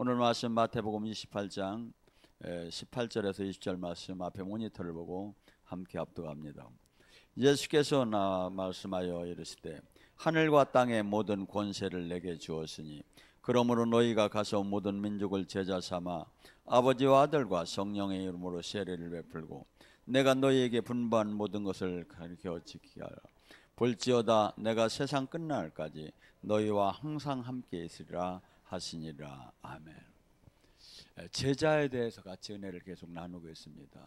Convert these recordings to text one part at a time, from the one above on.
오늘 말씀 마태복음 28장 18절에서 20절 말씀 앞에 모니터를 보고 함께 합독합니다. 예수께서 말씀하여 이르시되 하늘과 땅의 모든 권세를 내게 주었으니 그러므로 너희가 가서 모든 민족을 제자 삼아 아버지와 아들과 성령의 이름으로 세례를 베풀고 내가 너희에게 분부한 모든 것을 가르쳐 지키게 하라. 볼지어다 내가 세상 끝날까지 너희와 항상 함께 있으리라 하시니라. 아멘. 제자에 대해서 같이 은혜를 계속 나누고 있습니다.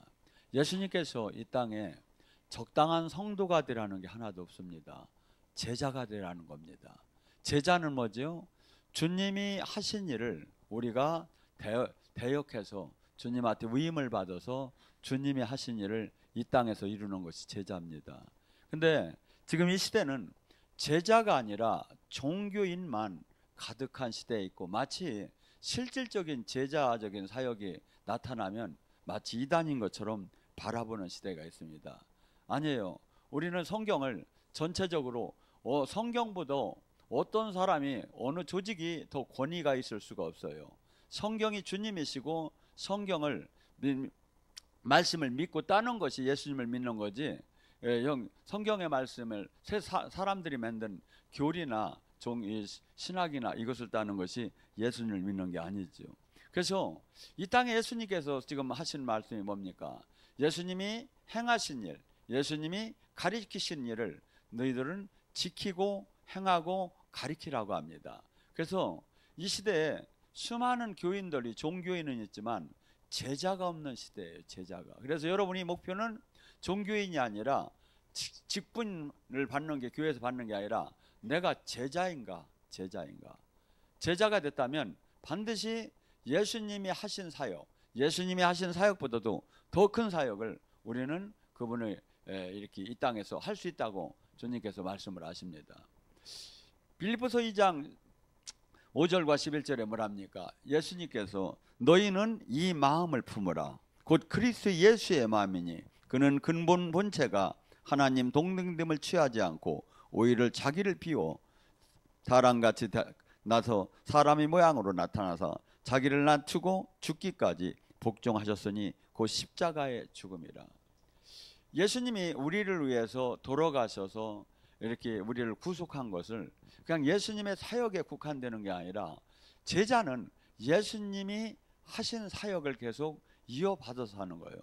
예수님께서 이 땅에 적당한 성도가 되라는 게 하나도 없습니다. 제자가 되라는 겁니다. 제자는 뭐죠? 주님이 하신 일을 우리가 대역해서 주님한테 위임을 받아서 주님이 하신 일을 이 땅에서 이루는 것이 제자입니다. 근데 지금 이 시대는 제자가 아니라 종교인만 가득한 시대에 있고, 마치 실질적인 제자적인 사역이 나타나면 마치 이단인 것처럼 바라보는 시대가 있습니다. 아니에요. 우리는 성경을 전체적으로 성경보다 어떤 사람이 어느 조직이 더 권위가 있을 수가 없어요. 성경이 주님이시고 성경을 말씀을 믿고 따는 것이 예수님을 믿는 거지, 성경의 말씀을 사람들이 만든 교리나 신학이나 이것을 따는 것이 예수님을 믿는 게 아니죠. 그래서 이 땅에 예수님께서 지금 하신 말씀이 뭡니까? 예수님이 행하신 일, 예수님이 가르치신 일을 너희들은 지키고 행하고 가르치라고 합니다. 그래서 이 시대에 수많은 교인들이 종교인은 있지만 제자가 없는 시대예요. 제자가. 그래서 여러분이 목표는 종교인이 아니라 직분을 받는 게, 교회에서 받는 게 아니라 내가 제자인가. 제자가 됐다면 반드시 예수님이 하신 사역, 예수님이 하신 사역보다도 더 큰 사역을 우리는 그분을 이렇게 이 땅에서 할 수 있다고 주님께서 말씀을 하십니다. 빌립보서 2장 5절과 11절에 뭐랍니까? 예수님께서 너희는 이 마음을 품으라. 곧 그리스도 예수의 마음이니 그는 근본 본체가 하나님 동등됨을 취하지 않고 오히려 자기를 비워 사람같이 나서 사람의 모양으로 나타나서 자기를 낮추고 죽기까지 복종하셨으니 곧 십자가의 죽음이라. 예수님이 우리를 위해서 돌아가셔서 이렇게 우리를 구속한 것을 그냥 예수님의 사역에 국한되는 게 아니라, 제자는 예수님이 하신 사역을 계속 이어받아서 하는 거예요.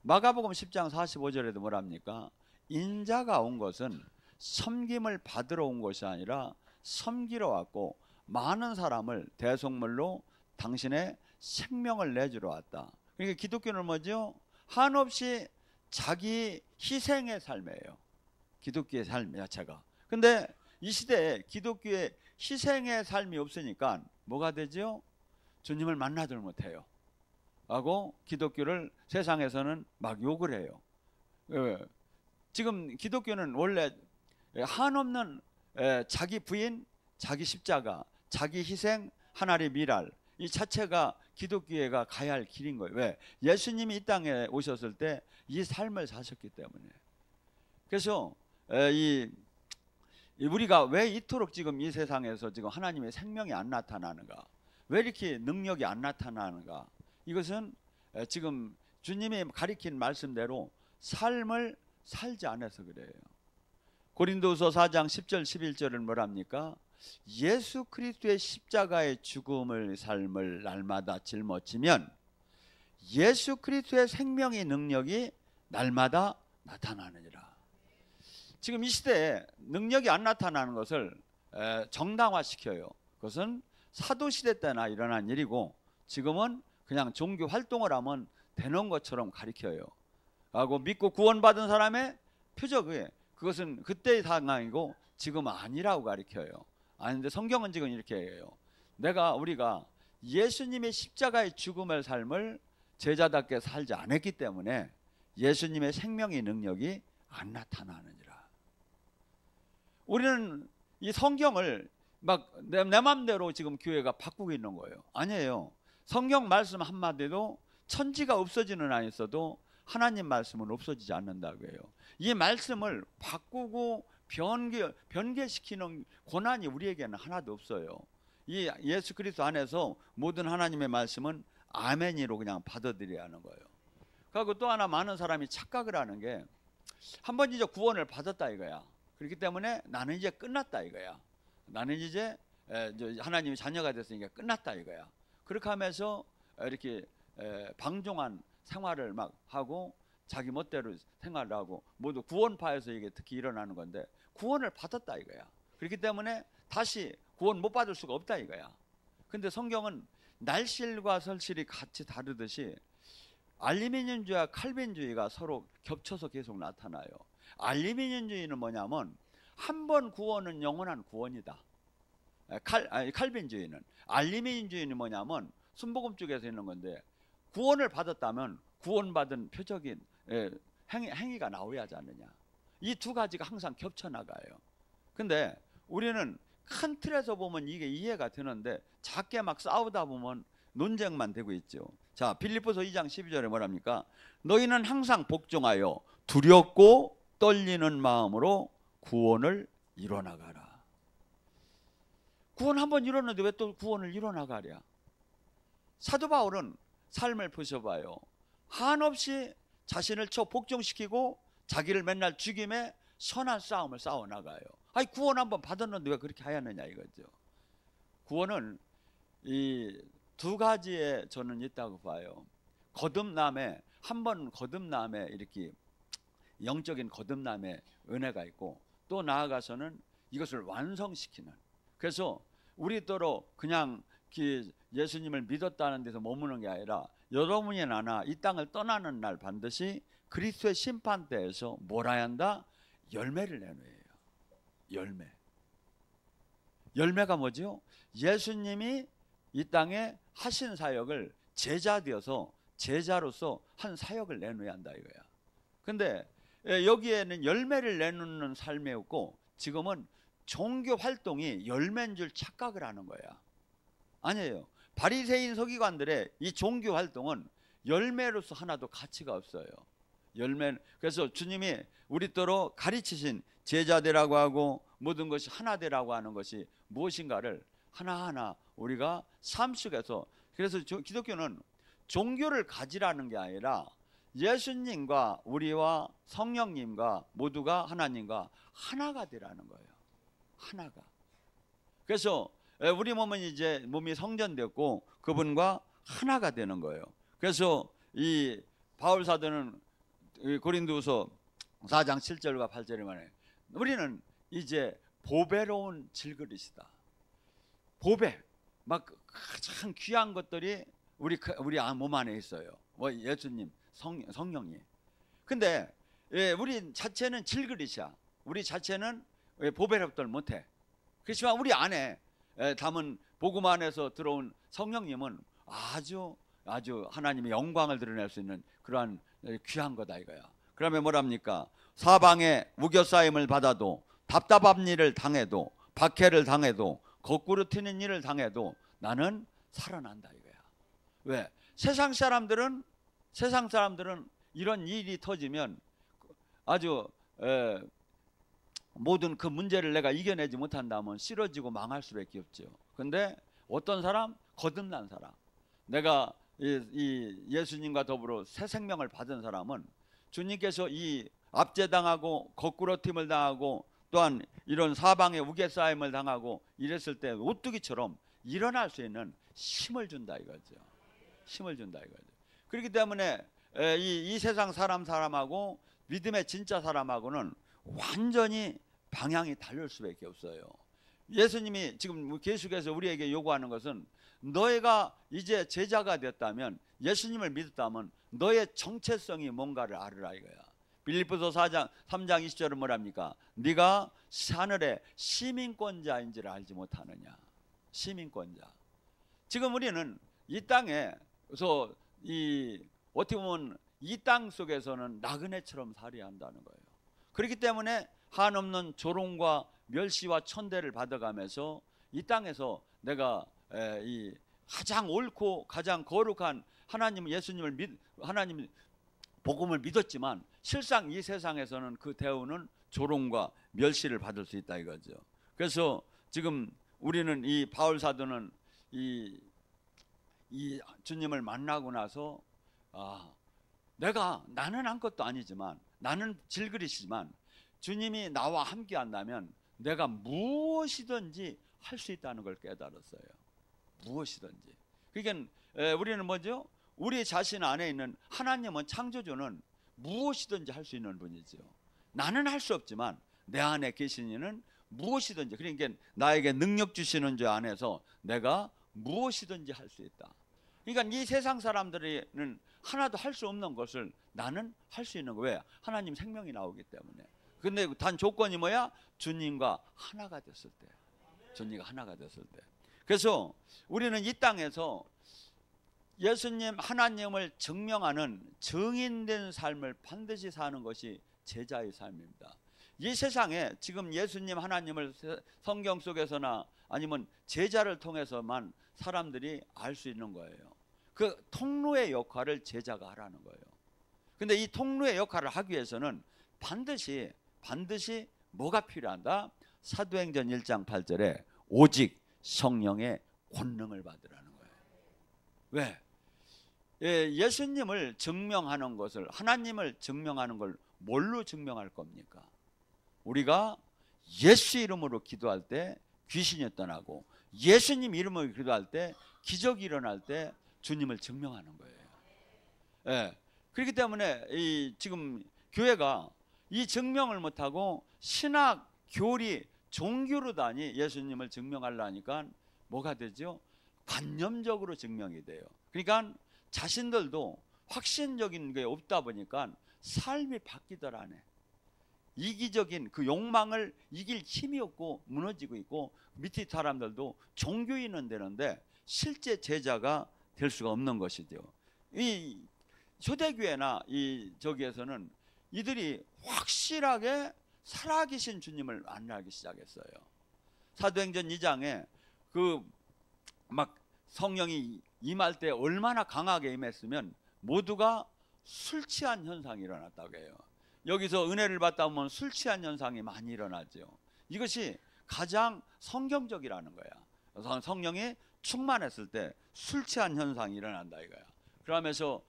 마가복음 10장 45절에도 뭐랍니까? 인자가 온 것은 섬김을 받으러 온 것이 아니라 섬기러 왔고 많은 사람을 대속물로 당신의 생명을 내주러 왔다. 그러니까 기독교는 뭐죠? 한없이 자기 희생의 삶이에요. 기독교의 삶 자체가. 근데 이 시대에 기독교의 희생의 삶이 없으니까 뭐가 되죠? 주님을 만나들 못해요 하고 기독교를 세상에서는 막 욕을 해요. 지금 기독교는 원래 한없는 자기 부인, 자기 십자가, 자기 희생, 하나님의 미랄, 이 자체가 기독교가 가야 할 길인 거예요. 왜? 예수님이 이 땅에 오셨을 때 이 삶을 사셨기 때문에. 그래서 우리가 왜 이토록 지금 이 세상에서 지금 하나님의 생명이 안 나타나는가, 왜 이렇게 능력이 안 나타나는가, 이것은 지금 주님이 가리킨 말씀대로 삶을 살지 않아서 그래요. 고린도서 4장 10절 11절은 뭐랍니까? 예수 그리스도의 십자가의 죽음을 삶을 날마다 짊어지면 예수 그리스도의 생명의 능력이 날마다 나타나느니라. 지금 이 시대에 능력이 안 나타나는 것을 정당화시켜요. 그것은 사도시대 때나 일어난 일이고 지금은 그냥 종교 활동을 하면 되는 것처럼 가르쳐요. 하고 믿고 구원받은 사람의 표적에 그것은 그때의 상황이고 지금 아니라고 가르쳐요. 아닌데 성경은 지금 이렇게 해요. 우리가 예수님의 십자가의 죽음의 삶을 제자답게 살지 않았기 때문에 예수님의 생명의 능력이 안 나타나느니라. 우리는 이 성경을 막 내 맘대로 지금 교회가 바꾸고 있는 거예요. 아니에요. 성경 말씀 한마디도 천지가 없어지는 안 있어도 하나님 말씀은 없어지지 않는다고 해요. 이 말씀을 바꾸고 변개시키는 고난이 우리에게는 하나도 없어요. 이 예수 그리스도 안에서 모든 하나님의 말씀은 아멘이로 그냥 받아들여야 하는 거예요. 그리고 또 하나 많은 사람이 착각을 하는 게 한 번 이제 구원을 받았다 이거야. 그렇기 때문에 나는 이제 끝났다 이거야. 나는 이제 하나님의 자녀가 됐으니까 끝났다 이거야. 그렇게 하면서 이렇게 방종한 생활을 막 하고 자기 멋대로 생활을 하고 모두 구원파에서 이게 특히 일어나는 건데 구원을 받았다 이거야. 그렇기 때문에 다시 구원 못 받을 수가 없다 이거야. 근데 성경은 날실과 설실이 같이 다르듯이 알리미늄주의와 칼빈주의가 서로 겹쳐서 계속 나타나요. 알리미늄주의는 뭐냐면 한 번 구원은 영원한 구원이다. 칼빈주의는, 알리미늄주의는 뭐냐면 순복음 쪽에서 있는 건데 구원을 받았다면 구원받은 표적인 행위가 나와야 하지 않느냐. 이 두 가지가 항상 겹쳐나가요. 근데 우리는 큰 틀에서 보면 이게 이해가 되는데 작게 막 싸우다 보면 논쟁만 되고 있죠. 자, 빌립보서 2장 12절에 뭐랍니까? 너희는 항상 복종하여 두렵고 떨리는 마음으로 구원을 이뤄나가라. 구원 한번 이뤘는데 왜 또 구원을 이뤄나가랴? 사도 바울은 삶을 보셔봐요. 한없이 자신을 복종시키고 자기를 맨날 죽임에 선한 싸움을 싸워나가요. 아니 구원 한번 받았는데 왜 그렇게 하였느냐 이거죠. 구원은 이 두 가지에 저는 있다고 봐요. 거듭남에, 한 번 거듭남에 이렇게 영적인 거듭남의 은혜가 있고 또 나아가서는 이것을 완성시키는. 그래서 우리더러 그냥 예수님을 믿었다는 데서 머무는 게 아니라 여러분이 나나 이 땅을 떠나는 날 반드시 그리스도의 심판대에서 뭘 해야 한다? 열매를 내놓아야 해요. 열매가 뭐죠? 예수님이 이 땅에 하신 사역을 제자 되어서 제자로서 한 사역을 내놓아야 한다 이거야. 근데 여기에는 열매를 내놓는 삶이 없고 지금은 종교 활동이 열매인 줄 착각을 하는 거야. 아니에요. 바리새인 서기관들의 이 종교 활동은 열매로서 하나도 가치가 없어요. 그래서 주님이 우리더러 가르치신 제자되라고 하고 모든 것이 하나 되라고 하는 것이 무엇인가를 하나하나 우리가 삶 속에서, 그래서 기독교는 종교를 가지라는 게 아니라 예수님과 우리와 성령님과 모두가 하나님과 하나가 되라는 거예요. 하나가. 그래서 우리 몸은 이제 몸이 성전되었고 그분과 하나가 되는 거예요. 그래서 이 바울 사도는 고린도후서 4장 7절과 8절에 말해 우리는 이제 보배로운 질그릇이다. 보배, 막 가장 귀한 것들이 우리 몸 안에 있어요. 예수님, 성령님. 근데 우리 자체는 질그릇이야. 우리 자체는 보배롭들 못해. 그렇지만 우리 안에 담은 복음 안에서 들어온 성령님은 아주 하나님의 영광을 드러낼 수 있는 그러한 귀한 거다 이거야. 그러면 뭐랍니까? 사방에 우겨싸임을 받아도 답답한 일을 당해도 박해를 당해도 거꾸로 튀는 일을 당해도 나는 살아난다 이거야. 왜? 세상 사람들은 이런 일이 터지면 아주 모든 그 문제를 내가 이겨내지 못한다면 쓰러지고 망할 수밖에 없죠. 근데 어떤 사람? 거듭난 사람, 내가 이 예수님과 더불어 새 생명을 받은 사람은 주님께서 이 압제당하고 거꾸로 튀임을 당하고 또한 이런 사방에 우겨싸임을 당하고 이랬을 때 오뚜기처럼 일어날 수 있는 힘을 준다 이거죠. 힘을 준다 이거죠. 그렇기 때문에 이 세상 사람하고 믿음의 진짜 사람하고는 완전히 방향이 다를 수밖에 없어요. 예수님이 지금 계속해서 우리에게 요구하는 것은 너희가 이제 제자가 됐다면, 예수님을 믿었다면 너의 정체성이 뭔가를 알으라 이거야. 빌립보서 3장 20절은 뭐랍니까? 네가 하늘의 시민권자인지를 알지 못하느냐. 시민권자. 지금 우리는 이 땅에서 어떻게 보면 이 땅 속에서는 나그네처럼 살아야 한다는 거예요. 그렇기 때문에 한없는 조롱과 멸시와 천대를 받아가면서 이 땅에서 내가 이 가장 옳고 가장 거룩한 하나님 예수님을 하나님 복음을 믿었지만 실상 이 세상에서는 그 대우는 조롱과 멸시를 받을 수 있다 이거죠. 그래서 지금 우리는 이 바울 사도는 이 주님을 만나고 나서 나는 아무것도 아니지만, 나는 질그릇이지만 주님이 나와 함께 한다면 내가 무엇이든지 할 수 있다는 걸 깨달았어요. 무엇이든지. 그러니까 우리는 뭐죠? 우리 자신 안에 있는 하나님은, 창조주는 무엇이든지 할 수 있는 분이죠. 나는 할 수 없지만 내 안에 계신 이는 무엇이든지, 그러니까 나에게 능력 주시는 주 안에서 내가 무엇이든지 할 수 있다. 그러니까 이 세상 사람들은 하나도 할 수 없는 것을 나는 할 수 있는 거예요. 왜? 하나님 생명이 나오기 때문에. 근데 단 조건이 뭐야? 주님과 하나가 됐을 때. 주님과 하나가 됐을 때. 그래서 우리는 이 땅에서 예수님, 하나님을 증명하는 증인된 삶을 반드시 사는 것이 제자의 삶입니다. 이 세상에 지금 예수님, 하나님을 성경 속에서나 아니면 제자를 통해서만 사람들이 알 수 있는 거예요. 그 통로의 역할을 제자가 하라는 거예요. 근데 이 통로의 역할을 하기 위해서는 반드시 뭐가 필요한다? 사도행전 1장 8절에 오직 성령의 권능을 받으라는 거예요. 왜? 예수님을 증명하는 것을, 하나님을 증명하는 걸 뭘로 증명할 겁니까? 우리가 예수 이름으로 기도할 때 귀신이 떠나고, 예수님 이름으로 기도할 때 기적이 일어날 때 주님을 증명하는 거예요. 그렇기 때문에 지금 교회가 이 증명을 못하고 신학, 교리, 종교로 다니 예수님을 증명하려니까 뭐가 되죠? 관념적으로 증명이 돼요. 그러니까 자신들도 확신적인 게 없다 보니까 삶이 바뀌더라 안 해. 이기적인 그 욕망을 이길 힘이 없고 무너지고 있고, 밑에 사람들도 종교인은 되는데 실제 제자가 될 수가 없는 것이죠. 이 초대교회나 저기에서는 이들이 확실하게 살아계신 주님을 만나기 시작했어요. 사도행전 2장에 막 성령이 임할 때 얼마나 강하게 임했으면 모두가 술 취한 현상이 일어났다고 해요. 여기서 은혜를 받다 보면 술 취한 현상이 많이 일어나죠. 이것이 가장 성경적이라는 거야. 성령이 충만했을 때 술 취한 현상이 일어난다 이거야. 그러면서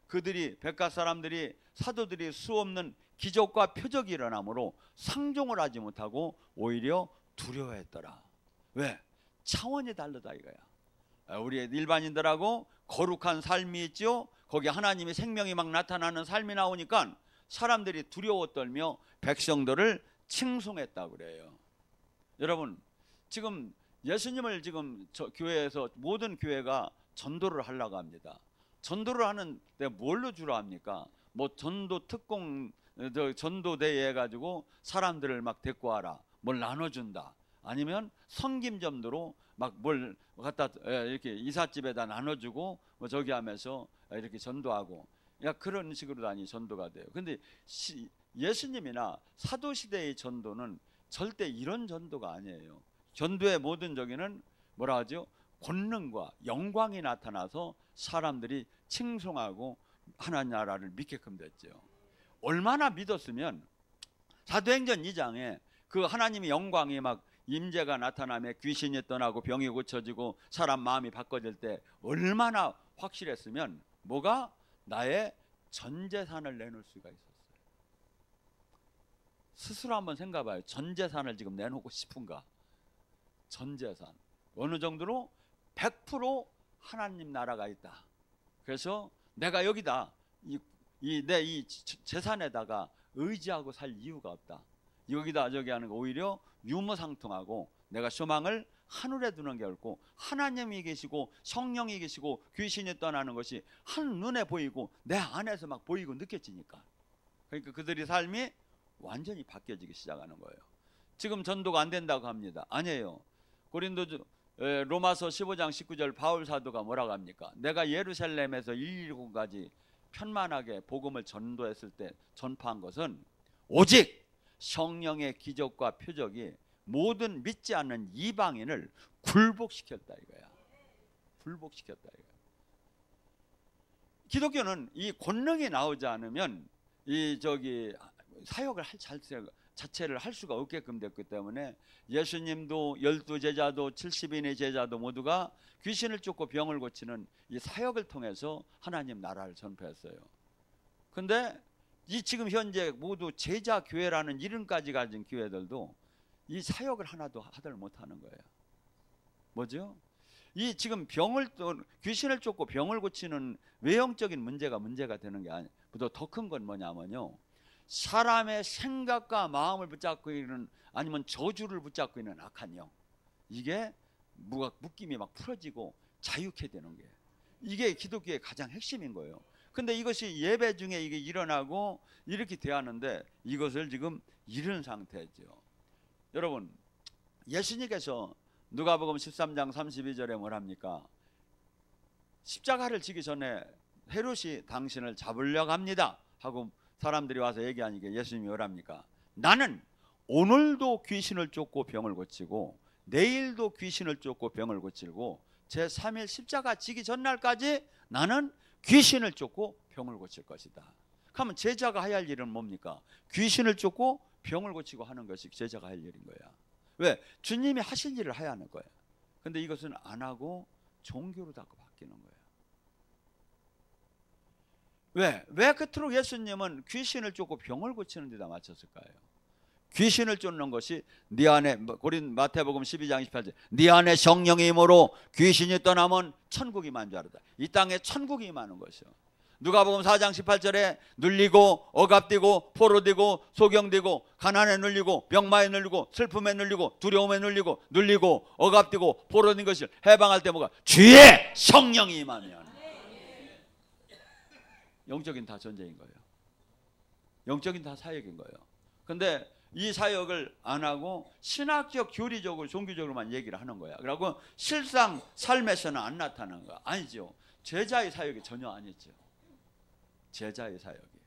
그들이 백가 사람들이 사도들이 수없는 기적과 표적이 일어나므로 상종을 하지 못하고 오히려 두려워했더라. 왜? 차원이 다르다 이거야. 우리 일반인들하고 거룩한 삶이 있죠. 거기 하나님의 생명이 막 나타나는 삶이 나오니까 사람들이 두려워 떨며 백성들을 칭송했다고 그래요. 여러분, 지금 예수님을 지금 교회에서 모든 교회가 전도를 하려고 합니다. 전도를 하는데 뭘로 주로 합니까? 뭐 전도 특공, 전도대회 해가지고 사람들을 막 데리고 와라, 뭘 나눠준다, 아니면 성김점도로 막 뭘 갖다 이렇게 이삿집에다 나눠주고 뭐 저기 하면서 이렇게 전도하고, 그런 식으로 다니 전도가 돼요. 근데 예수님이나 사도시대의 전도는 절대 이런 전도가 아니에요. 전도의 모든 저기는 뭐라 하죠? 권능과 영광이 나타나서 사람들이 칭송하고 하나님 나라를 믿게끔 됐죠. 얼마나 믿었으면 사도행전 2장에 그 하나님의 영광이 막 임재가 나타나며 귀신이 떠나고 병이 고쳐지고 사람 마음이 바꿔질 때 얼마나 확실했으면 뭐가? 나의 전 재산을 내놓을 수가 있었어요. 스스로 한번 생각해봐요. 전 재산을 지금 내놓고 싶은가? 전 재산 어느 정도로? 100% 하나님 나라가 있다. 그래서 내가 여기다 내 재산에다가 의지하고 살 이유가 없다. 여기다 저기 하는 거 오히려 유무상통하고, 내가 소망을 하늘에 두는 게 옳고, 하나님이 계시고 성령이 계시고 귀신이 떠나는 것이 한눈에 보이고 내 안에서 막 보이고 느껴지니까, 그러니까 그들의 삶이 완전히 바뀌어지기 시작하는 거예요. 지금 전도가 안 된다고 합니다. 아니에요. 로마서 15장 19절 바울 사도가 뭐라고 합니까? 내가 예루살렘에서 119까지 편만하게 복음을 전도했을 때 전파한 것은 오직 성령의 기적과 표적이 모든 믿지 않는 이방인을 굴복시켰다 이거야. 굴복시켰다 이거야. 기독교는 이 권능이 나오지 않으면 사역을 자체를 할 수가 없게끔 됐기 때문에 예수님도 12제자도 70인의 제자도 모두가 귀신을 쫓고 병을 고치는 이 사역을 통해서 하나님 나라를 전파했어요. 근데 이 지금 현재 모두 제자 교회라는 이름까지 가진 교회들도 이 사역을 하나도 하들 못하는 거예요. 뭐죠? 이 지금 귀신을 쫓고 병을 고치는 외형적인 문제가 되는 게 아니에요. 더 큰 건 뭐냐면요, 사람의 생각과 마음을 붙잡고 있는, 아니면 저주를 붙잡고 있는 악한 영, 이게 묶임이 막 풀어지고 자유케 되는 게, 이게 기독교의 가장 핵심인 거예요. 근데 이것이 예배 중에 이게 일어나고 이렇게 대하는데 이것을 지금 잃은 상태죠. 여러분, 예수님께서 누가복음 13장 32절에 뭘 합니까? 십자가를 지기 전에 헤롯이 당신을 잡으려고 합니다 하고 사람들이 와서 얘기하니까 예수님이 뭐랍니까? 나는 오늘도 귀신을 쫓고 병을 고치고 내일도 귀신을 쫓고 병을 고치고 제3일 십자가 지기 전날까지 나는 귀신을 쫓고 병을 고칠 것이다. 그러면 제자가 해야 할 일은 뭡니까? 귀신을 쫓고 병을 고치고 하는 것이 제자가 할 일인 거야. 왜? 주님이 하실 일을 해야 하는 거야. 근데 이것은 안 하고 종교로 자꾸 바뀌는 거야. 왜 그토록 예수님은 귀신을 쫓고 병을 고치는 데다 맞췄을까요? 귀신을 쫓는 것이 네 안에, 마태복음 12장 28절, 네 안에 성령이 임으로 귀신이 떠나면 천국이 임한 줄 알았다. 이 땅에 천국이 임하는 것이요. 누가복음 4장 18절에 눌리고 억압되고 포로되고 소경되고 가난에 눌리고 병마에 눌리고 슬픔에 눌리고 두려움에 눌리고 억압되고 포로된 것을 해방할 때 뭐가? 주의 성령이 임하면. 영적인 다 전쟁인 거예요. 영적인 다 사역인 거예요. 근데 이 사역을 안 하고 신학적, 교리적으로, 종교적으로만 얘기를 하는 거야. 그리고 실상 삶에서는 안 나타나는 거야. 아니죠. 제자의 사역이 전혀 아니죠. 제자의 사역이.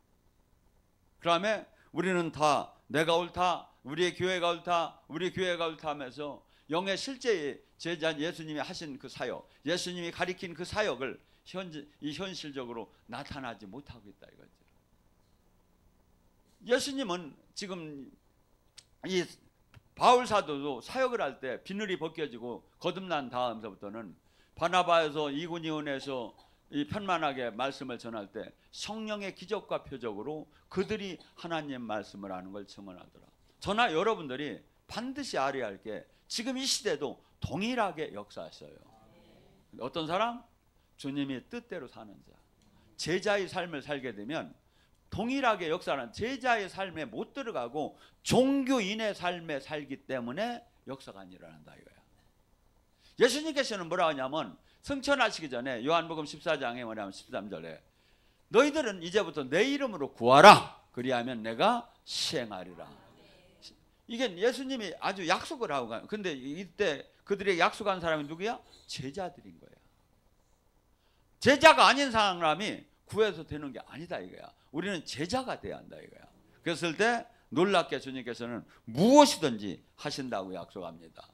그다음에 우리는 다 내가 옳다, 우리의 교회가 옳다, 우리 교회가 옳다 하면서 영의 실제의 제자 예수님이 하신 그 사역, 예수님이 가리킨 그 사역을 현실적으로 나타나지 못하고 있다 이거죠. 예수님은 지금 이 바울 사도도 사역을 할 때 비늘이 벗겨지고 거듭난 다음서부터는 바나바에서 이군이온에서 이 편만하게 말씀을 전할 때 성령의 기적과 표적으로 그들이 하나님 말씀을 하는 걸 증언하더라. 저나 여러분들이 반드시 알아야 할 게 지금 이 시대도 동일하게 역사했어요. 어떤 사람? 주님이 뜻대로 사는 자. 제자의 삶을 살게 되면 동일하게 역사는 제자의 삶에 못 들어가고 종교인의 삶에 살기 때문에 역사가 안 일어난다 이거야. 예수님께서는 뭐라 하냐면 승천하시기 전에 요한복음 14장에 뭐냐면 13절에 너희들은 이제부터 내 이름으로 구하라. 그리하면 내가 시행하리라. 이게 예수님이 아주 약속을 하고 가요. 근데 이때 그들에게 약속한 사람이 누구야? 제자들인 거야. 제자가 아닌 사람이 구해서 되는 게 아니다 이거야. 우리는 제자가 돼야 한다 이거야. 그랬을 때 놀랍게 주님께서는 무엇이든지 하신다고 약속합니다.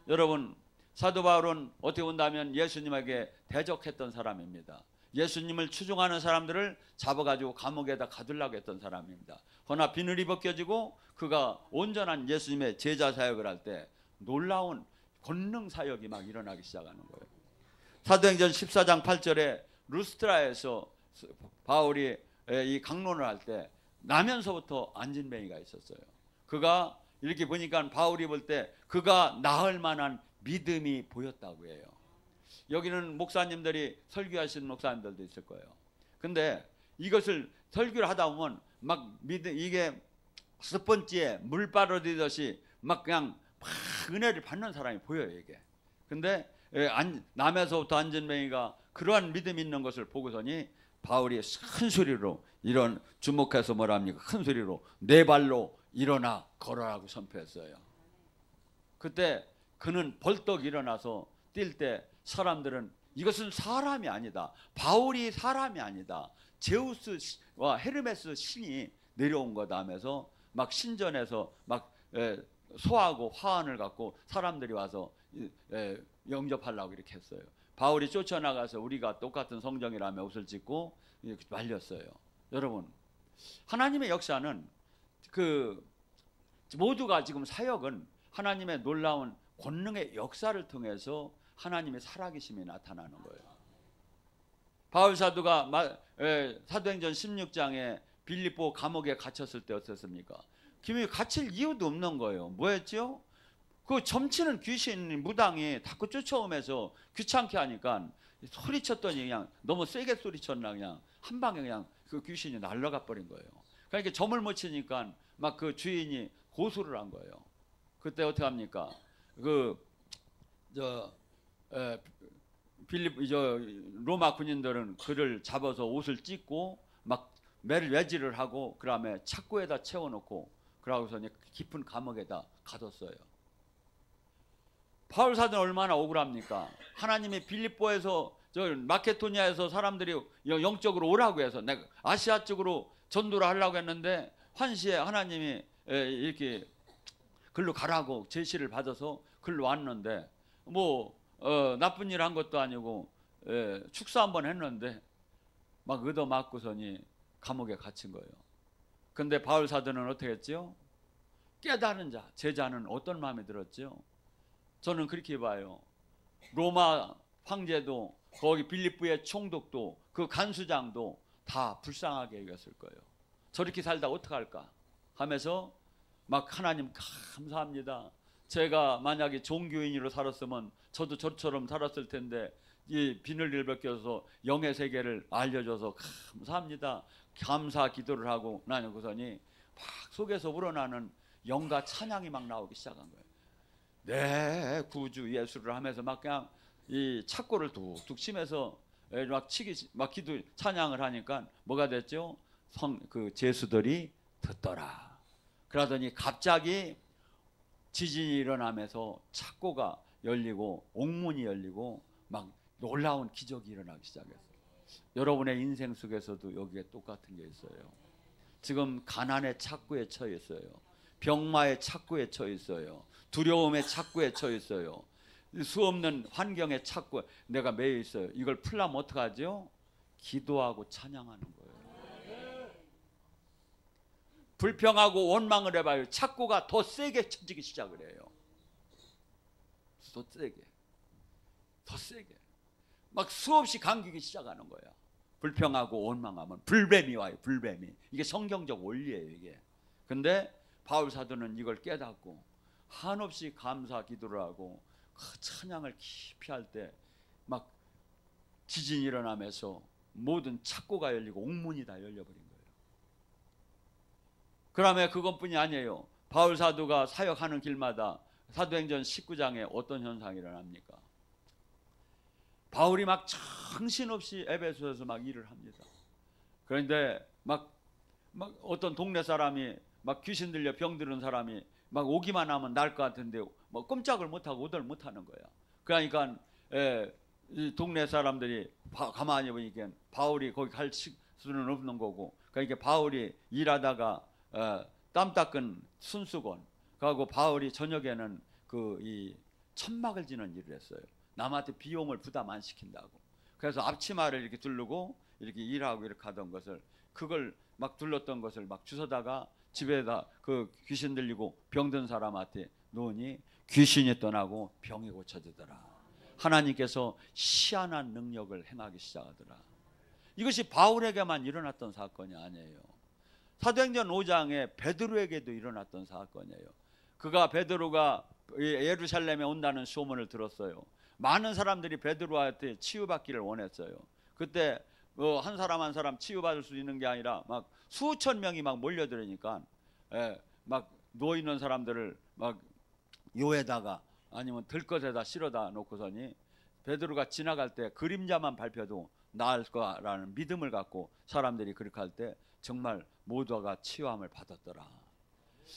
여러분, 사도 바울은 어떻게 본다면 예수님에게 대적했던 사람입니다. 예수님을 추종하는 사람들을 잡아가지고 감옥에다 가두려고 했던 사람입니다. 그러나 비늘이 벗겨지고 그가 온전한 예수님의 제자 사역을 할 때 놀라운 권능 사역이 막 일어나기 시작하는 거예요. 사도행전 14장 8절에 루스트라에서 바울이 이 강론을 할 때 나면서부터 안진뱅이가 있었어요. 그가 이렇게 보니까 바울이 볼 때 그가 나을 만한 믿음이 보였다고 해요. 여기는 목사님들이 설교하시는 목사님들도 있을 거예요. 근데 이것을 설교를 하다 보면 막 이게 스펀지에 물 빨아들이듯이 막 그냥 막 은혜를 받는 사람이 보여요 이게. 근데 남에서부터 안진뱅이가 그러한 믿음이 있는 것을 보고서니 바울이 큰 소리로 이런 주목해서 뭐랍니까? 큰 소리로 네 발로 일어나 걸어라고 선포했어요. 그때 그는 벌떡 일어나서 뛸 때 사람들은 이것은 사람이 아니다. 바울이 사람이 아니다. 제우스와 헤르메스 신이 내려온 거다 하면서 막 신전에서 막 소하고 화환을 갖고 사람들이 와서 영접하려고 이렇게 했어요. 바울이 쫓아나가서 우리가 똑같은 성정이라며 옷을 찢고 이렇게 말렸어요. 여러분, 하나님의 역사는 그 모두가 지금 사역은 하나님의 놀라운 권능의 역사를 통해서 하나님의 살아계심이 나타나는 거예요. 바울 사도가 사도행전 16장에 빌립보 감옥에 갇혔을 때 어떻습니까? 김이 갇힐 이유도 없는 거예요. 뭐였죠? 그 점치는 귀신 무당이 자꾸 쫓아오면서 귀찮게 하니까 소리쳤더니 그냥 너무 세게 소리쳤나 그냥 한 방에 그냥 그 귀신이 날아가 버린 거예요. 그러니까 점을 못 치니까 막 그 주인이 고소를 한 거예요. 그때 어떻게 합니까? 로마 군인들은 그를 잡아서 옷을 찢고 막 매질을 하고 그다음에 착고에다 채워놓고 그러고서 깊은 감옥에다 가뒀어요. 바울 사도는 얼마나 억울합니까? 하나님이 빌립보에서 마케도니아에서 사람들이 영적으로 오라고 해서 내가 아시아 쪽으로 전도를 하려고 했는데 환시에 하나님이 이렇게 글로 가라고 제시를 받아서 글로 왔는데 나쁜 일 한 것도 아니고 축사 한번 했는데 막 얻어맞고서니 감옥에 갇힌 거예요. 근데 바울 사도는 어떻게 했죠? 깨달은 자, 제자는 어떤 마음이 들었죠? 저는 그렇게 봐요. 로마 황제도 거기 빌립보의 총독도 그 간수장도 다 불쌍하게 여겼을 거예요. 저렇게 살다 어떡할까 하면서 막 하나님 감사합니다. 제가 만약에 종교인으로 살았으면 저도 저처럼 살았을 텐데 이 비늘을 벗겨서 영의 세계를 알려줘서 감사합니다. 감사 기도를 하고 나누고서니 막 속에서 우러나는 영과 찬양이 막 나오기 시작한 거예요. 내 구주 예수를 하면서 막 그냥 이 착고를 툭툭 치면서 막 기도 찬양을 하니까 뭐가 됐죠? 그 제수들이 듣더라. 그러더니 갑자기 지진이 일어나면서 착고가 열리고 옥문이 열리고 막 놀라운 기적이 일어나기 시작했어요. 여러분의 인생 속에서도 여기에 똑같은 게 있어요. 지금 가난의 착고에 처해 있어요. 병마의 착고에 처해 있어요. 두려움의 착고에 처해 있어요. 수없는 환경의 착고에 내가 매여 있어요. 이걸 풀려면 어떡하죠? 기도하고 찬양하는 거예요. 불평하고 원망을 해봐요. 착고가 더 세게 쳐지기 시작을 해요. 더 세게 막 수없이 감기기 시작하는 거야. 불평하고 원망하면 불뱀이 와요. 불뱀이. 이게 성경적 원리예요. 이게. 근데 바울 사도는 이걸 깨닫고 한없이 감사 기도를 하고 그 찬양을 깊이 할 때 막 지진이 일어나면서 모든 착고가 열리고 옥문이 다 열려버린 거예요. 그다음에 그것뿐이 아니에요. 바울 사도가 사역하는 길마다 사도행전 19장에 어떤 현상이 일어납니까? 바울이 막 정신없이 에베소에서 막 일을 합니다. 그런데 막 어떤 동네 사람이 막 귀신 들려 병 들은 사람이 막 오기만 하면 날 것 같은데 뭐 꼼짝을 못하고 오들 못하는 거야. 그러니까 이 동네 사람들이 가만히 보니까 바울이 거기 갈 수는 없는 거고, 그러니까 바울이 일하다가 땀 닦은 순수건 그리고 바울이 저녁에는 이 천막을 지는 일을 했어요. 남한테 비용을 부담 안 시킨다고. 그래서 앞치마를 이렇게 두르고 이렇게 일하고 이렇게 하던 것을, 그걸 막 둘렀던 것을 막 주워다가 집에다 그 귀신 들리고 병든 사람한테 놓으니 귀신이 떠나고 병이 고쳐지더라. 하나님께서 희한한 능력을 행하기 시작하더라. 이것이 바울에게만 일어났던 사건이 아니에요. 사도행전 5장에 베드로에게도 일어났던 사건이에요. 베드로가 예루살렘에 온다는 소문을 들었어요. 많은 사람들이 베드로한테 치유받기를 원했어요. 그때 한 사람 한 사람 치유받을 수 있는 게 아니라 막 수천 명이 막 몰려들으니까 막 누워 있는 사람들을 막 요에다가 아니면 들것에다 실어다 놓고서니 베드로가 지나갈 때 그림자만 밟혀도 나을 거라는 믿음을 갖고 사람들이 그렇게 할 때 정말 모두가 치유함을 받았더라.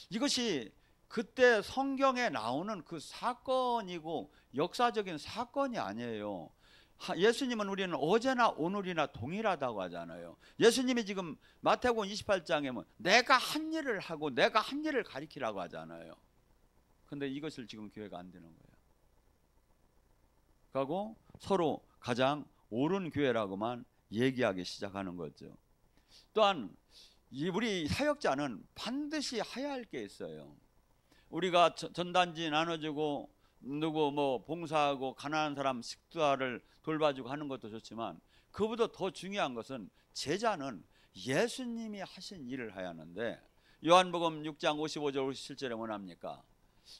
이것이 그때 성경에 나오는 그 사건이고 역사적인 사건이 아니에요. 예수님은 우리는 어제나 오늘이나 동일하다고 하잖아요. 예수님이 지금 마태복음 28장에 뭐 내가 한 일을 하고 내가 한 일을 가리키라고 하잖아요. 근데 이것을 지금 교회가 안 되는 거예요. 그리고 서로 가장 옳은 교회라고만 얘기하기 시작하는 거죠. 또한 우리 사역자는 반드시 해야 할 게 있어요. 우리가 전단지 나눠주고 누구 뭐 봉사하고 가난한 사람 식사를 돌봐주고 하는 것도 좋지만 그보다 더 중요한 것은 제자는 예수님이 하신 일을 해야 하는데, 요한복음 6장 55절 57절에 뭐합니까?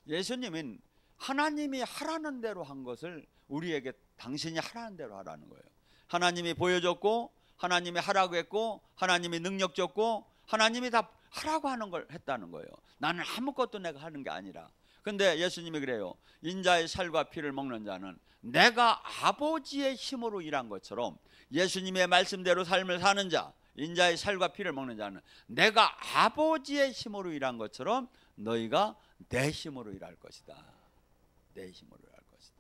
예수님은 하나님이 하라는 대로 한 것을 우리에게 당신이 하라는 대로 하라는 거예요. 하나님이 보여줬고 하나님이 하라고 했고 하나님이 능력 줬고 하나님이 다 하라고 하는 걸 했다는 거예요. 나는 아무것도 내가 하는 게 아니라. 근데 예수님이 그래요. 인자의 살과 피를 먹는 자는 내가 아버지의 힘으로 일한 것처럼, 예수님의 말씀대로 삶을 사는 자, 인자의 살과 피를 먹는 자는 내가 아버지의 힘으로 일한 것처럼 너희가 내 힘으로 일할 것이다. 내 힘으로 일할 것이다.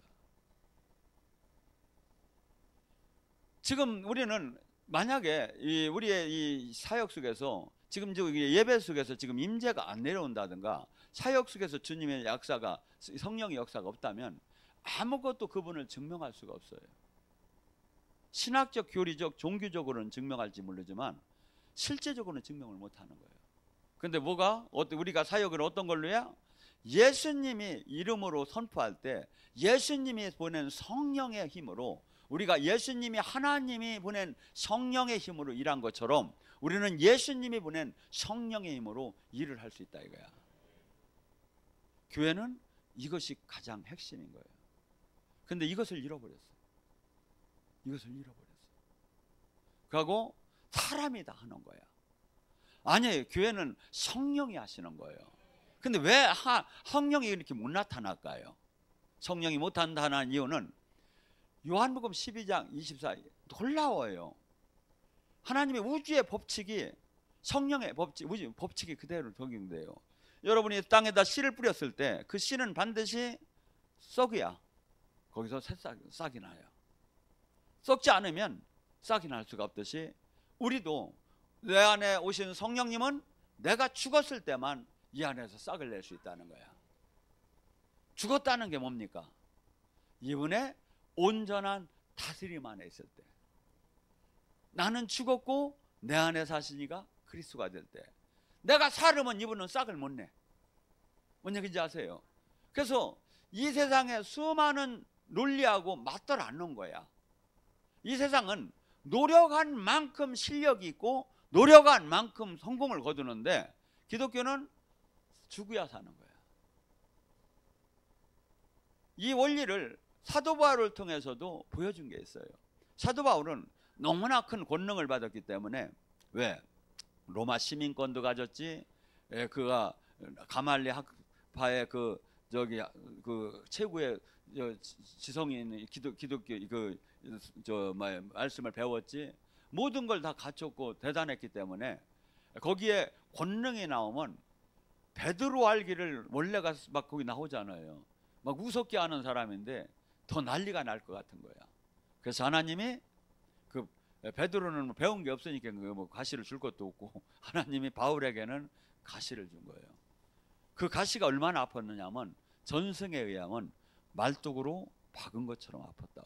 지금 우리는 만약에 우리의 이 사역 속에서 지금 예배 속에서 지금 임재가 안 내려온다든가 사역 속에서 주님의 역사가, 성령의 역사가 없다면 아무것도 그분을 증명할 수가 없어요. 신학적, 교리적, 종교적으로는 증명할지 모르지만 실제적으로는 증명을 못하는 거예요. 근데 우리가 사역을 어떤 걸로 해야? 예수님이 이름으로 선포할 때 예수님이 보낸 성령의 힘으로, 우리가 예수님이 하나님이 보낸 성령의 힘으로 일한 것처럼 우리는 예수님이 보낸 성령의 힘으로 일을 할 수 있다 이거야. 교회는 이것이 가장 핵심인 거예요. 근데 이것을 잃어버렸어. 그리고 사람이 다 하는 거야. 아니에요. 교회는 성령이 하시는 거예요. 근데 왜 성령이 이렇게 못 나타날까요? 성령이 못 나타나는 이유는 요한복음 12장 24절 놀라워요. 하나님의 우주의 법칙이, 성령의 법칙이 그대로 적용돼요. 여러분이 땅에다 씨를 뿌렸을 때 그 씨는 반드시 썩어야 거기서 싹이 나요. 썩지 않으면 싹이 날 수가 없듯이 우리도 내 안에 오신 성령님은 내가 죽었을 때만 이 안에서 싹을 낼 수 있다는 거야. 죽었다는 게 뭡니까? 이분의 온전한 다스림 안에 있을 때, 나는 죽었고 내 안에 사시니가 그리스도가 될 때, 내가 살으면 이분은 싹을 못 내. 뭔 얘기인지 아세요? 그래서 이 세상에 수많은 논리하고 맞들 않는 거야. 이 세상은 노력한 만큼 실력이 있고 노력한 만큼 성공을 거두는데 기독교는 죽어야 사는 거야. 이 원리를 사도 바울을 통해서도 보여준 게 있어요. 사도 바울은 너무나 큰 권능을 받았기 때문에, 왜? 로마 시민권도 가졌지, 그가 가말리 학파의 그 최고의 지성인 기독교 말씀을 배웠지, 모든 걸 다 갖췄고 대단했기 때문에 거기에 권능이 나오면 베드로 알기를 원래가 막 거기 나오잖아요. 막 우습게 하는 사람인데 더 난리가 날 것 같은 거야. 그래서 하나님이 그 베드로는 배운 게 없으니까 뭐 가시를 줄 것도 없고 하나님이 바울에게는 가시를 준 거예요. 그 가시가 얼마나 아팠느냐면 전승에 의하면 말뚝으로 박은 것처럼 아팠다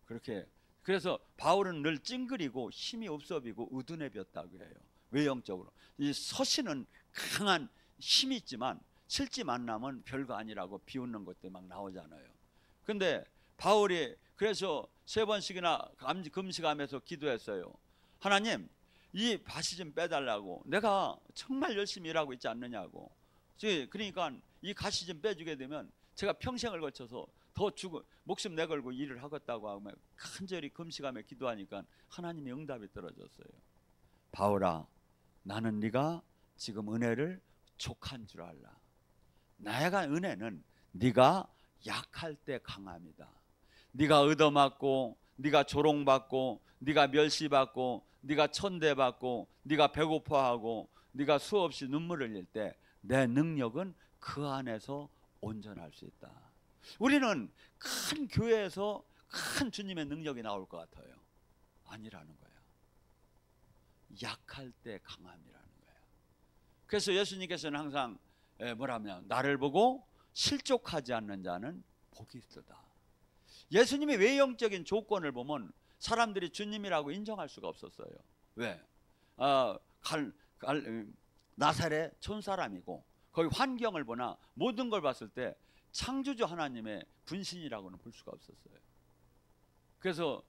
그래요. 그래서 바울은 늘 찡그리고 힘이 없어 비고 으드내렸다고 해요. 외형적으로. 이 서신은 강한 힘이 있지만 실제 만나면 별거 아니라고 비웃는 것들 막 나오잖아요. 근데 바울이 그래서 3번씩이나 금식하면서 기도했어요. 하나님, 이 밭이 좀 빼달라고. 내가 정말 열심히 일하고 있지 않느냐고. 그러니까 이 가시 좀 빼주게 되면 제가 평생을 거쳐서 더 목숨 내걸고 일을 하겠다고 하고 간절히 금식하며 기도하니까 하나님의 응답이 떨어졌어요. 바울아, 나는 네가 지금 은혜를 족한 줄 알라. 나의 은혜는 네가 약할 때 강함이다. 네가 얻어맞고 네가 조롱받고 네가 멸시받고 네가 천대받고 네가 배고파하고 네가 수없이 눈물을 흘릴 때 내 능력은 그 안에서 온전할 수 있다. 우리는 큰 교회에서 큰 주님의 능력이 나올 것 같아요. 아니라는 거야. 약할 때 강함이라는 거야. 그래서 예수님께서는 항상 뭐라면 나를 보고 실족하지 않는 자는 복이 있도다. 예수님의 외형적인 조건을 보면 사람들이 주님이라고 인정할 수가 없었어요. 왜? 나사렛 촌사람이고 거기 환경을 보나 모든 걸 봤을 때 창조주 하나님의 분신이라고는 볼 수가 없었어요. 그래서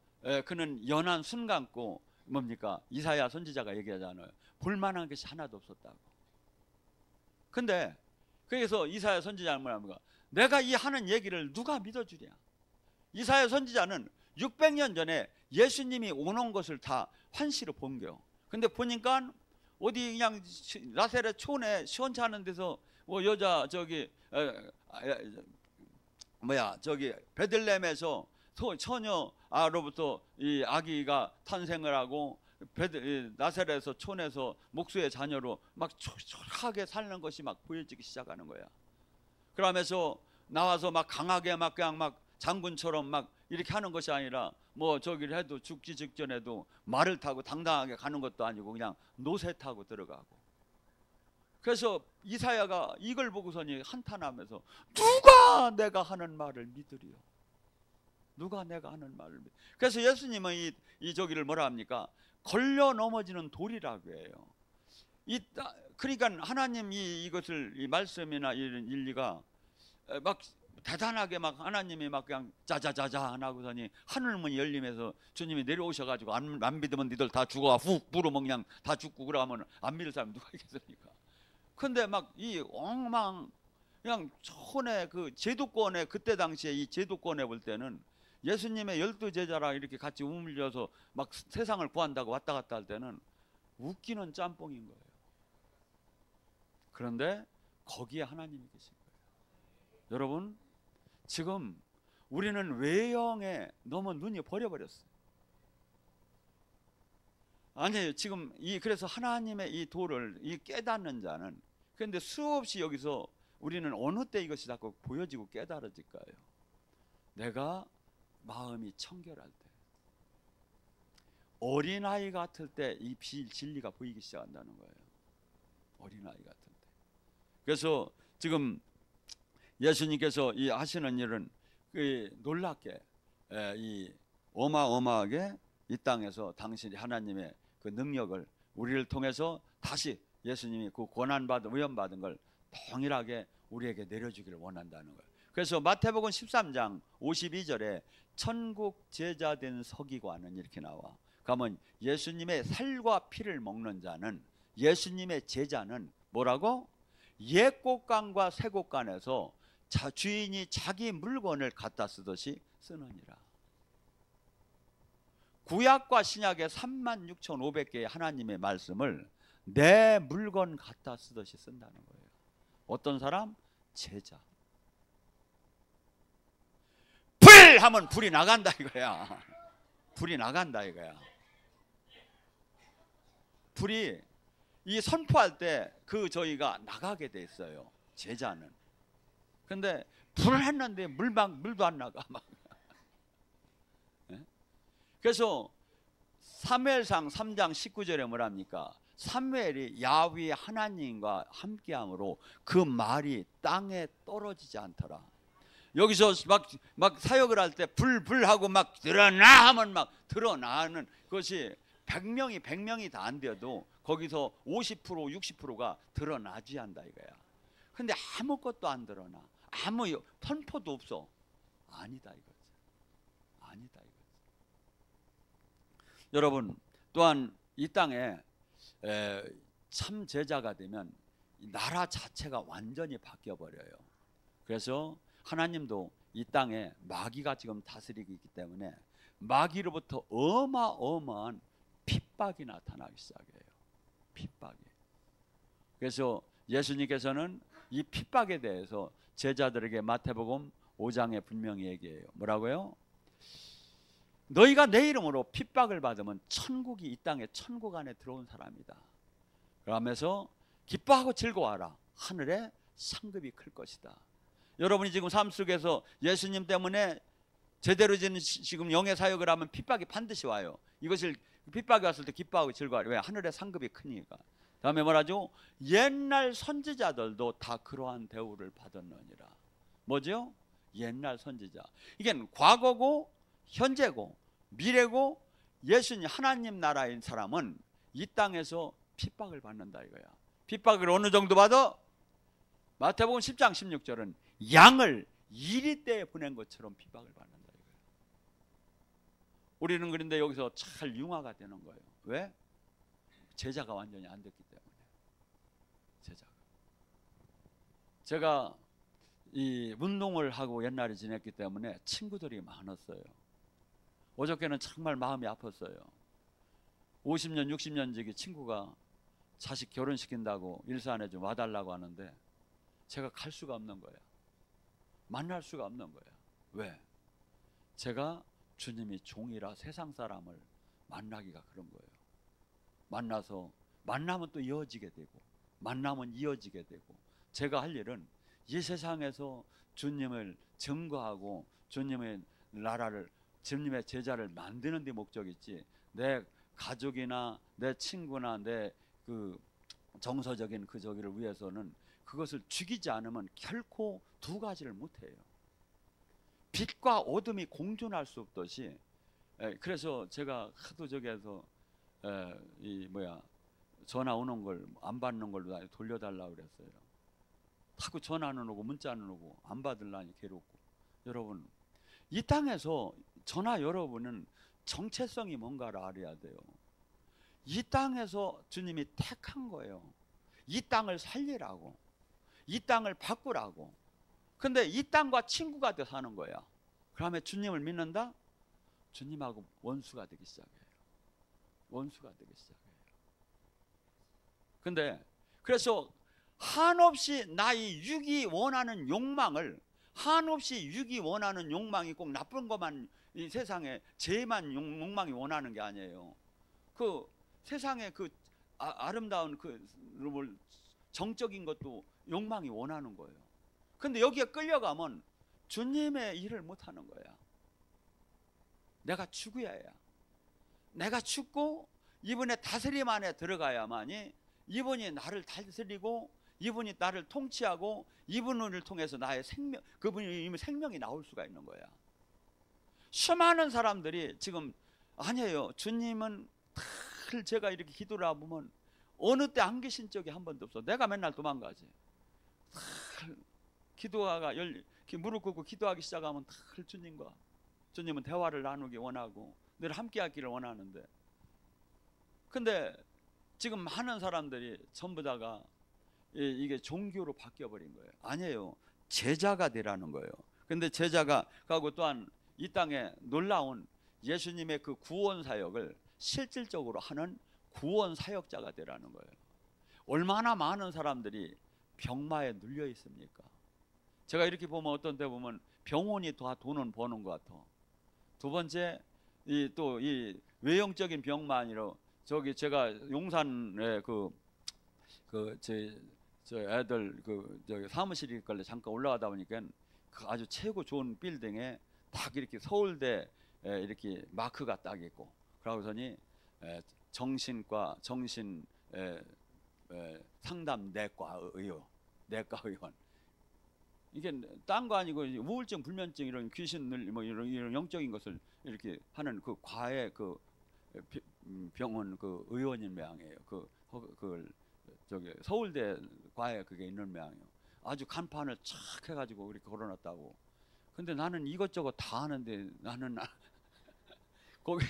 그는 연한 순 감고 뭡니까? 이사야 선지자가 얘기하잖아요. 볼만한 것이 하나도 없었다고. 근데 그래서 이사야 선지자는 뭐랍니까? 내가 이 하는 얘기를 누가 믿어주랴? 이사야 선지자는 600년 전에 예수님이 오는 것을 다 환시로 본겨. 근데 보니까 어디 그냥 나사렛 촌에 시원찮은 데서 뭐 여자 저기 베들레헴에서 처녀로부터 이 아기가 탄생을 하고 나사렛에서 촌에서 목수의 자녀로 막 초라하게 사는 것이 막 보여지기 시작하는 거야. 그러면서 나와서 막 강하게 막 그냥 막 장군처럼 막 이렇게 하는 것이 아니라 뭐 저기를 해도 죽기 직전에도 말을 타고 당당하게 가는 것도 아니고 그냥 노새 타고 들어가고. 그래서 이사야가 이걸 보고서니 한탄하면서 누가 내가 하는 말을 믿으리요? 누가 내가 하는 말을 믿으리요? 그래서 예수님은 이 저기를 뭐라 합니까? 걸려 넘어지는 돌이라고 해요. 그러니까 하나님 이것을 이 말씀이나 이런 인리가 막 대단하게 막 하나님이 막 그냥 짜자자자 하고서니 하늘문이 열리면서 주님이 내려오셔가지고 안 믿으면 니들 다 죽어 훅 불으면 그냥 다 죽고 그러면 안 믿을 사람 누가 있겠습니까? 근데 막 이 엉망 그냥 촌의 그 제도권에 그때 당시에 이 제도권에 볼 때는 예수님의 12제자랑 이렇게 같이 우물려서 막 세상을 구한다고 왔다 갔다 할 때는 웃기는 짬뽕인 거예요. 그런데 거기에 하나님이 계신 거예요. 여러분, 지금 우리는 외형에 너무 눈이 버려버렸어요. 아니에요. 지금 그래서 하나님의 이 도를 깨닫는 자는, 그런데 수없이 여기서 우리는 어느 때 이것이 자꾸 보여지고 깨달아질까요? 내가 마음이 청결할 때, 어린아이 같을 때 이 진리가 보이기 시작한다는 거예요. 어린아이 같을 때. 그래서 지금 예수님께서 이 하시는 일은 놀랍게 이 어마어마하게 이 땅에서 당신이 하나님의 그 능력을 우리를 통해서 다시 예수님이 그 권한받은 위엄받은 걸 동일하게 우리에게 내려주기를 원한다는 거예요. 그래서 마태복음 13장 52절에 천국 제자된 서기관은 이렇게 나와. 그러면 예수님의 살과 피를 먹는 자는, 예수님의 제자는 뭐라고? 옛 곳간과 새 곳간에서 주인이 자기 물건을 갖다 쓰듯이 쓰느니라. 구약과 신약의 36,500개의 하나님의 말씀을 내 물건 갖다 쓰듯이 쓴다는 거예요. 어떤 사람? 제자. 불! 하면 불이 나간다 이거야. 불이 나간다 이거야. 불이 이 선포할 때 저희가 나가게 돼 있어요. 제자는. 근데 불을 했는데 물도 안 나가 막. 그래서 사무엘상 3장 19절에 뭐랍니까? 사무엘이 야훼 하나님과 함께함으로 그 말이 땅에 떨어지지 않더라. 여기서 막 사역을 할 때 불하고 막 드러나 하면 막 드러나는 것이 100명이 다 안 되어도 거기서 50% 60%가 드러나지 않다 이거야. 근데 아무것도 안 드러나. 아무 선포도 없어. 아니다 이거지. 아니다 이거지. 여러분, 또한 이 땅에 참 제자가 되면 나라 자체가 완전히 바뀌어 버려요. 그래서 하나님도 이 땅에 마귀가 지금 다스리고 있기 때문에 마귀로부터 어마어마한 핍박이 나타나기 시작해요. 핍박이. 그래서 예수님께서는 이 핍박에 대해서 제자들에게 마태복음 5장에 분명히 얘기해요. 뭐라고요? 너희가 내 이름으로 핍박을 받으면 천국이 이 땅에 천국 안에 들어온 사람이다. 그러면서 기뻐하고 즐거워하라. 하늘에 상급이 클 것이다. 여러분이 지금 삶 속에서 예수님 때문에 제대로 지금 영의 사역을 하면 핍박이 반드시 와요. 이것을 핍박이 왔을 때 기뻐하고 즐거워하라. 왜? 하늘의 상급이 크니까. 다음에 뭐라죠? 옛날 선지자들도 다 그러한 대우를 받았느니라. 뭐죠? 옛날 선지자. 이게 과거고 현재고 미래고 예수님 하나님 나라인 사람은 이 땅에서 핍박을 받는다 이거야. 핍박을 어느 정도 받아? 마태복음 10장 16절은 양을 이리떼에 보낸 것처럼 핍박을 받는다 이거예요. 우리는 그런데 여기서 잘 융화가 되는 거예요. 왜? 제자가 완전히 안 됐기 때문에. 제가 이 운동을 하고 옛날에 지냈기 때문에 친구들이 많았어요. 어저께는 정말 마음이 아팠어요. 50년 60년 지기 친구가 자식 결혼시킨다고 일산에 좀 와달라고 하는데 제가 갈 수가 없는 거야. 만날 수가 없는 거야. 왜? 제가 주님이 종이라 세상 사람을 만나기가 그런 거예요. 만나면 또 이어지게 되고, 만나면 이어지게 되고, 제가 할 일은 이 세상에서 주님을 증거하고 주님의 나라를, 주님의 제자를 만드는 데 목적이 있지, 내 가족이나 내 친구나 내 그 정서적인 그 저기를 위해서는 그것을 죽이지 않으면 결코 두 가지를 못해요. 빛과 어둠이 공존할 수 없듯이. 그래서 제가 하도 저기에서 전화 오는 걸 안 받는 걸로 돌려달라고 그랬어요. 자꾸 전화는 오고 문자는 오고 안 받으려니 괴롭고. 여러분, 이 땅에서 저나 여러분은 정체성이 뭔가를 알아야 돼요. 이 땅에서 주님이 택한 거예요. 이 땅을 살리라고, 이 땅을 바꾸라고. 근데 이 땅과 친구가 돼 사는 거야. 그러면 주님을 믿는다? 주님하고 원수가 되기 시작해요. 원수가 되기 시작해요. 근데 그래서 한없이 나의 육이 원하는 욕망을, 한없이 육이 원하는 욕망이 꼭 나쁜 것만, 이 세상에 죄만 욕망이 원하는 게 아니에요. 그 세상에 그 아름다운 그 정적인 것도 욕망이 원하는 거예요. 근데 여기에 끌려가면 주님의 일을 못 하는 거야. 내가 죽어야 해요. 내가 죽고 이분의 다스림 안에 들어가야만이 이분이 나를 다스리고 이분이 나를 통치하고 이분을 통해서 나의 생명, 그분이 이미 생명이 나올 수가 있는 거야. 수많은 사람들이 지금 아니에요. 주님은 늘 제가 이렇게 기도를 해보면 어느 때 안 계신 적이 한 번도 없어. 내가 맨날 도망가지. 늘 기도가 무릎 꿇고 기도하기 시작하면 늘 주님은 대화를 나누기 원하고 늘 함께 하기를 원하는데, 근데 지금 많은 사람들이 전부 다가 이게 종교로 바뀌어버린 거예요. 아니에요. 제자가 되라는 거예요. 근데 제자가 가고 또한 이 땅에 놀라운 예수님의 그 구원 사역을 실질적으로 하는 구원 사역자가 되라는 거예요. 얼마나 많은 사람들이 병마에 눌려 있습니까? 제가 이렇게 보면 어떤 때 보면 병원이 다 돈은 버는 것 같아. 두 번째, 이 외형적인 병만 아니라 저기 제가 용산에 저 애들 저기 사무실이 있길래 잠깐 올라가다 보니까 그 아주 최고 좋은 빌딩에 딱 이렇게 서울대 이렇게 마크가 딱 있고, 그러고서니 정신과 정신 상담 내과 의원. 이게 딴 거 아니고 우울증, 불면증, 이런 귀신을 뭐 이런 영적인 것을 이렇게 하는 그 과의 그 병원 그 의원인 모양이에요. 그걸 저기 서울대 과에 그게 있는 모양이에요. 아주 간판을 착 해가지고 이렇게 걸어놨다고. 근데 나는 이것저것 다 하는데 나는 거기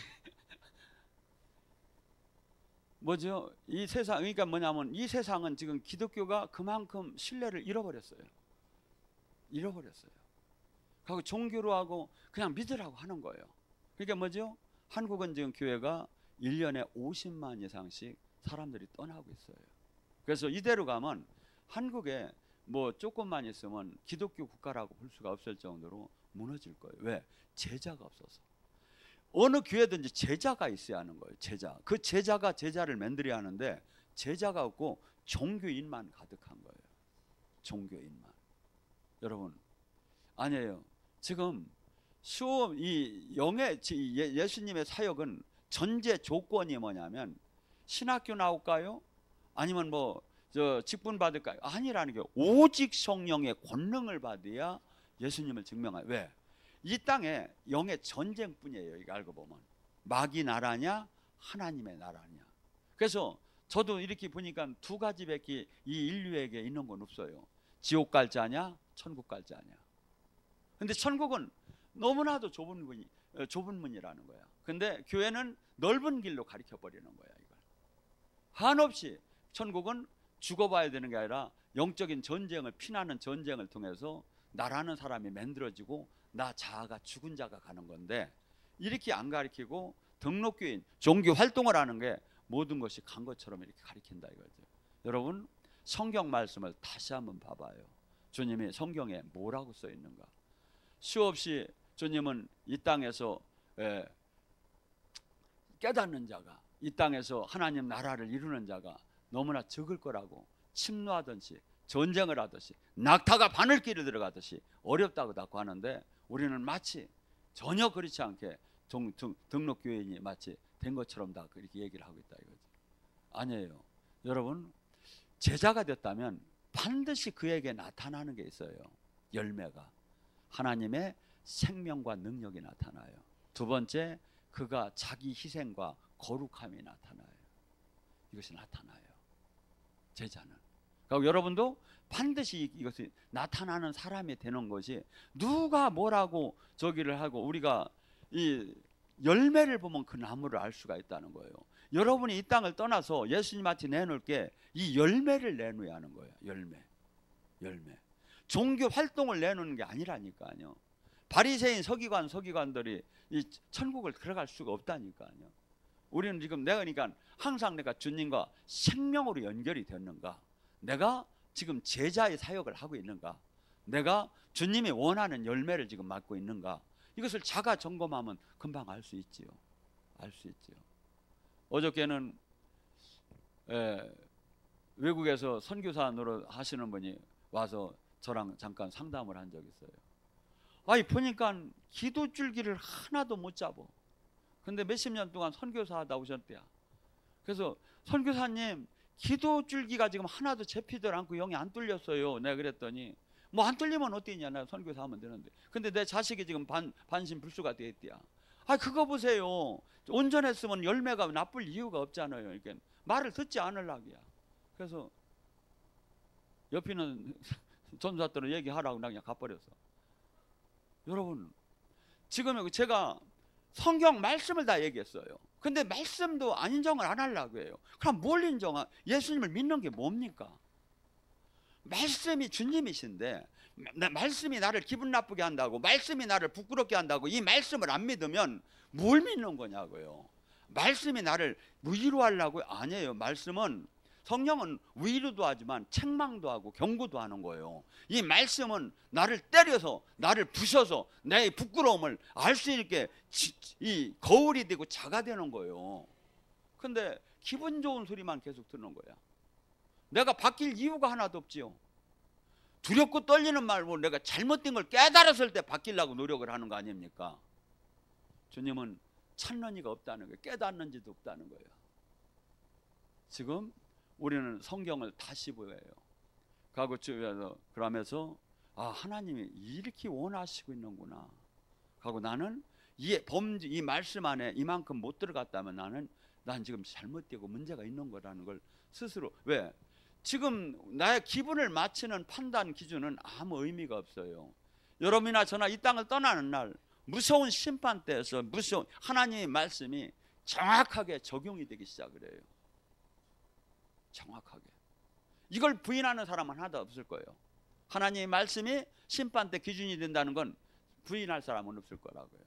뭐죠? 이 세상, 그러니까 뭐냐면 이 세상은 지금 기독교가 그만큼 신뢰를 잃어버렸어요. 그리고 종교로 하고 그냥 믿으라고 하는 거예요. 그러니까 뭐죠? 한국은 지금 교회가 1년에 50만 이상씩 사람들이 떠나고 있어요. 그래서 이대로 가면 한국에 뭐 조금만 있으면 기독교 국가라고 볼 수가 없을 정도로 무너질 거예요. 왜? 제자가 없어서. 어느 교회든지 제자가 있어야 하는 거예요. 제자. 그 제자가 제자를 만들어야 하는데 제자가 없고 종교인만 가득한 거예요. 종교인만. 여러분, 아니에요. 지금 예수님의 사역은 전제 조건이 뭐냐면 신학교 나올까요? 아니면 뭐 직분 받을까요? 아니라는 게, 오직 성령의 권능을 받아야 예수님을 증명해요. 왜? 이 땅에 영의 전쟁뿐이에요. 이거 알고 보면 마귀 나라냐 하나님의 나라냐. 그래서 저도 이렇게 보니까 두 가지밖에 이 인류에게 있는 건 없어요. 지옥 갈 자냐 천국 갈 자냐. 근데 천국은 너무나도 좁은 문이라는 거야. 근데 교회는 넓은 길로 가르쳐 버리는 거야. 이걸 한없이 천국은 죽어봐야 되는 게 아니라 영적인 전쟁을, 피나는 전쟁을 통해서 나라는 사람이 만들어지고 나 자아가 죽은 자가 가는 건데, 이렇게 안 가르치고 등록교인 종교 활동을 하는 게 모든 것이 간 것처럼 이렇게 가르친다 이거죠. 여러분, 성경 말씀을 다시 한번 봐봐요. 주님이 성경에 뭐라고 써 있는가. 수없이 주님은 이 땅에서 깨닫는 자가, 이 땅에서 하나님 나라를 이루는 자가 너무나 적을 거라고 침노하듯이, 전쟁을 하듯이, 낙타가 바늘길을 들어가듯이 어렵다고 자꾸 하는데, 우리는 마치 전혀 그렇지 않게 등록교인이 마치 된 것처럼 다 그렇게 얘기를 하고 있다 이거죠. 아니에요. 여러분, 제자가 됐다면 반드시 그에게 나타나는 게 있어요. 열매가. 하나님의 생명과 능력이 나타나요. 두 번째, 그가 자기 희생과 거룩함이 나타나요. 이것이 나타나요. 제자는. 그리고 여러분도 반드시 이것이 나타나는 사람이 되는 것이, 누가 뭐라고 저기를 하고 우리가 이 열매를 보면 그 나무를 알 수가 있다는 거예요. 여러분이 이 땅을 떠나서 예수님한테 내놓을 게 이 열매를 내놓아야 하는 거예요. 열매. 종교 활동을 내놓는 게 아니라니까요. 바리새인 서기관들이 이 천국을 들어갈 수가 없다니까요. 우리는 지금 그러니까 항상 내가 주님과 생명으로 연결이 됐는가, 내가 지금 제자의 사역을 하고 있는가, 내가 주님이 원하는 열매를 지금 맡고 있는가, 이것을 자가 점검하면 금방 알 수 있지요. 어저께는 외국에서 선교사 노릇 하시는 분이 와서 저랑 잠깐 상담을 한 적이 있어요. 아니 보니까 기도 줄기를 하나도 못 잡어. 근데 몇십 년 동안 선교사 하다 오셨대요. 그래서 선교사님, 기도 줄기가 지금 하나도 잡히질 않고 영이 안 뚫렸어요. 내가 그랬더니, 뭐 안 뚫리면 어떠냐, 나 선교사 하면 되는데. 근데 내 자식이 지금 반신불수가 돼 있대요. 아, 그거 보세요. 온전했으면 열매가 나쁠 이유가 없잖아요. 그러니까 말을 듣지 않으려고야. 그래서 옆에 있는 전사들은 얘기하라고 나 그냥 가버렸어. 여러분, 지금 제가 성경 말씀을 다 얘기했어요. 근데 말씀도 안 인정을 안 하려고 해요. 그럼 뭘 인정하? 예수님을 믿는 게 뭡니까? 말씀이 주님이신데, 말씀이 나를 기분 나쁘게 한다고, 말씀이 나를 부끄럽게 한다고 이 말씀을 안 믿으면 뭘 믿는 거냐고요. 말씀이 나를 위로하려고? 아니에요. 말씀은, 성령은 위로도 하지만 책망도 하고 경고도 하는 거예요. 이 말씀은 나를 때려서, 나를 부셔서 내 부끄러움을 알 수 있게 이 거울이 되고 자가 되는 거예요. 근데 기분 좋은 소리만 계속 듣는 거야. 내가 바뀔 이유가 하나도 없지요. 두렵고 떨리는 말로 내가 잘못된 걸 깨달았을 때 바뀌려고 노력을 하는 거 아닙니까? 주님은 찾는 이가 없다는 거예요. 깨닫는 지도 없다는 거예요. 지금 우리는 성경을 다시 보여요. 그러면서 아, 하나님이 이렇게 원하시고 있는구나. 하고 나는 이 말씀 안에 이만큼 못 들어갔다면 난 지금 잘못되고 문제가 있는 거라는 걸 스스로, 왜? 지금 나의 기분을 맞추는 판단 기준은 아무 의미가 없어요. 여러분이나 저나 이 땅을 떠나는 날 무서운 심판대에서 무서운 하나님의 말씀이 정확하게 적용이 되기 시작을 해요. 정확하게. 이걸 부인하는 사람은 하나도 없을 거예요. 하나님의 말씀이 심판대 기준이 된다는 건 부인할 사람은 없을 거라고요.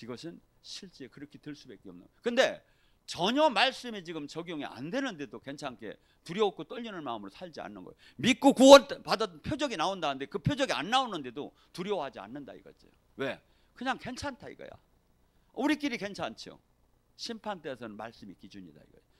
이것은 실제 그렇게 될 수밖에 없는. 근데 전혀 말씀이 지금 적용이 안 되는데도 괜찮게 두려웠고 떨리는 마음으로 살지 않는 거예요. 믿고 구원 받았던 표적이 나온다는데 그 표적이 안 나오는데도 두려워하지 않는다 이거죠. 왜? 그냥 괜찮다 이거야. 우리끼리 괜찮죠. 심판대에서는 말씀이 기준이다 이거예요.